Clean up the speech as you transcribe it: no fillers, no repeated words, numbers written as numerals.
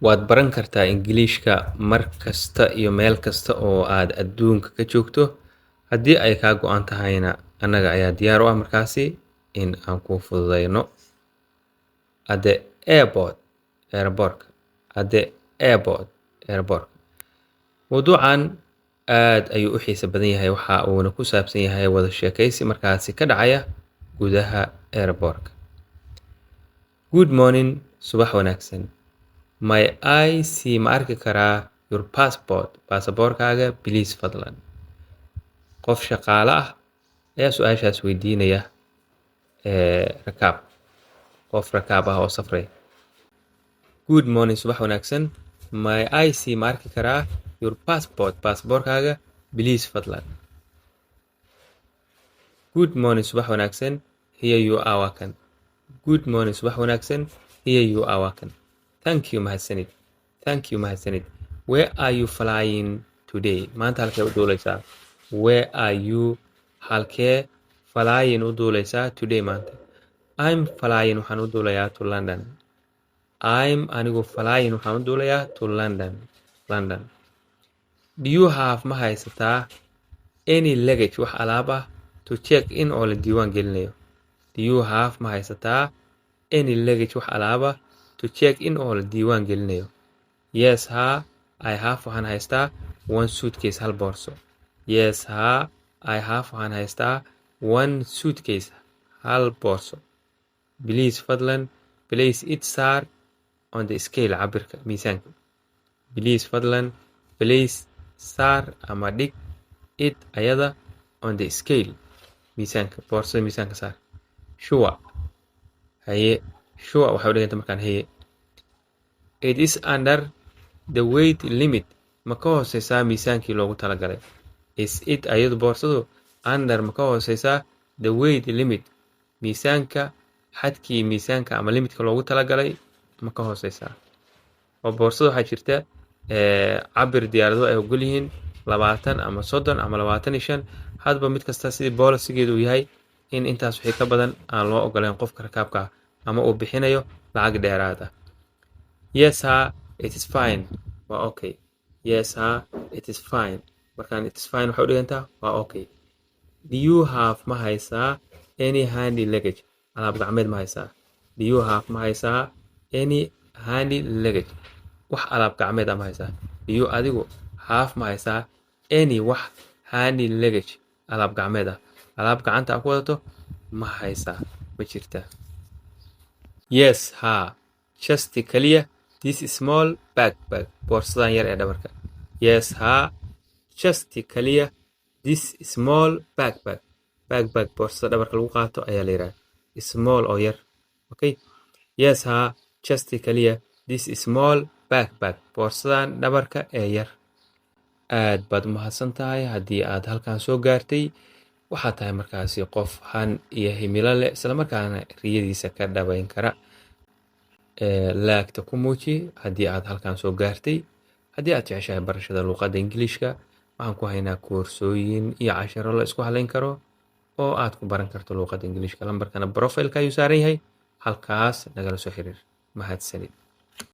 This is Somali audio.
waad baran kartaa Ingiriiska mar kasta iyo meel kasta oo aad adduunka ka joogto. Haddii ay kaa go'an tahayna, annaga ayaa diyaar u ah markaasi in aan kuu fududeyno. At the airport, airportka. At the airport, airport. Mawduucan aad ayuu u xiiso badan yahay, waxa uuna ku saabsan yahay wada sheekaysi markaasi ka dhacaya gudaha airportka. Good morning, subax wanaagsan. May I see ma arki karaa your passport, baasaboorkaaga, please fadlan. Qof shaqaale ah ayaa su-aashaas weydiinaya rakaab. Qof rakaab ah oo safray. Good morning, subax wanaagsan. May I see ma arki karaa your passport, baasaboorkaaga, please fadlan. Good morning, subax wanaagsan. Here you are, waa kan. Good morning, subax wanaagsan. Here you are, waa kan. Thank you, mahadsanid. Thank you, mahadsanid. Where are you flying today? Maanta halkee u duuleysaa? Where are you halkee flying u duuleysaa today maanta? I'm flying waxaan u duulayaa to London. I'm anigu flying waxaan u duulayaa to London. London. Do you have ma haysataa any luggage wax alaab ah to check in oo la diiwaan gelinayo? Do you have ma haysataa any luggage wax alaab ah to check in oo la diiwaan gelinayo? Yes, ha. I have waxaan haystaa one suitcase, hal boorso. Yes, ha. I have waxaan haystaa one suitcase, hal boorso. Please fadlan, place it saar on the scale, cabirka miisaanka. Please fadlan, place saar ama dhig it ayada on the scale, miisaanka, boorsada miisaanka saar. Sure. Haye. Sure waxay u dhiganta markaan haye. It is under the weight limit. Ma ka hooseysaa miisaankii loogu talagalay? Is it ayadu boorsadu under ma ka hooseysaa the weight limit? Miisaanka xadkii miisaanka ama limitka loogu talagalay ma ka hooseysaa? Oo boorsada waxaa jirta cabir diyaarado ay ogol yihiin 20 ama 30 ama 25 hadba mid kasta sidii boolisigeedu yahay in intaas wixii ka badan aan loo ogoleen qofka rakaabka ah ama uu bixinayo lacag dheeraad ah. Yes, ha. It is fine. Waa okay. Yes, ha. It is fine. Markaan it is fine waxay u dhigantaa waa okay. Do you have ma haysaa any handy luggage? Alaab gacmeed ma haysaa? Do you have ma haysaa any handy luggage? Wax alaab gacmeed ma haysaa? Do you adigu have ma haysaa any wax handy luggage? Alaab gacmeed ah. Alaab gacanta ku wadato ma haysaa? Ma jirtaa? Yes, ha. Just kaliya this small backpack, boorsadan yar ee dhabarka. Yes, ha. Just kaliya this small backpack. Backpack boorsada dhabarka lagu qaato ayaa la yiraahdaa. Small oo yar. Okay? Yes, ha. Just kaliya this small backpack, boorsadan dhabarka ee yar. Aad baad u mahadsan tahay haddii aad halkan soo gaartay. Waxaa tahay markaasi qof han iyo himilo leh isla markaana riyadiisa ka dhabayn kara. laagta ku muuji haddii aad halkan soo gaartay. Haddii aad jeceshahay barashada luqadda Ingiriiska, waxaan ku haynaa koorsooyin iyo casharo la isku halayn karo oo aad ku baran karto luqadda Ingiriiska. Lambarkana profile-ka ayuu saaran yahay. Halkaas nagala soo xiriir. Mahadsanid.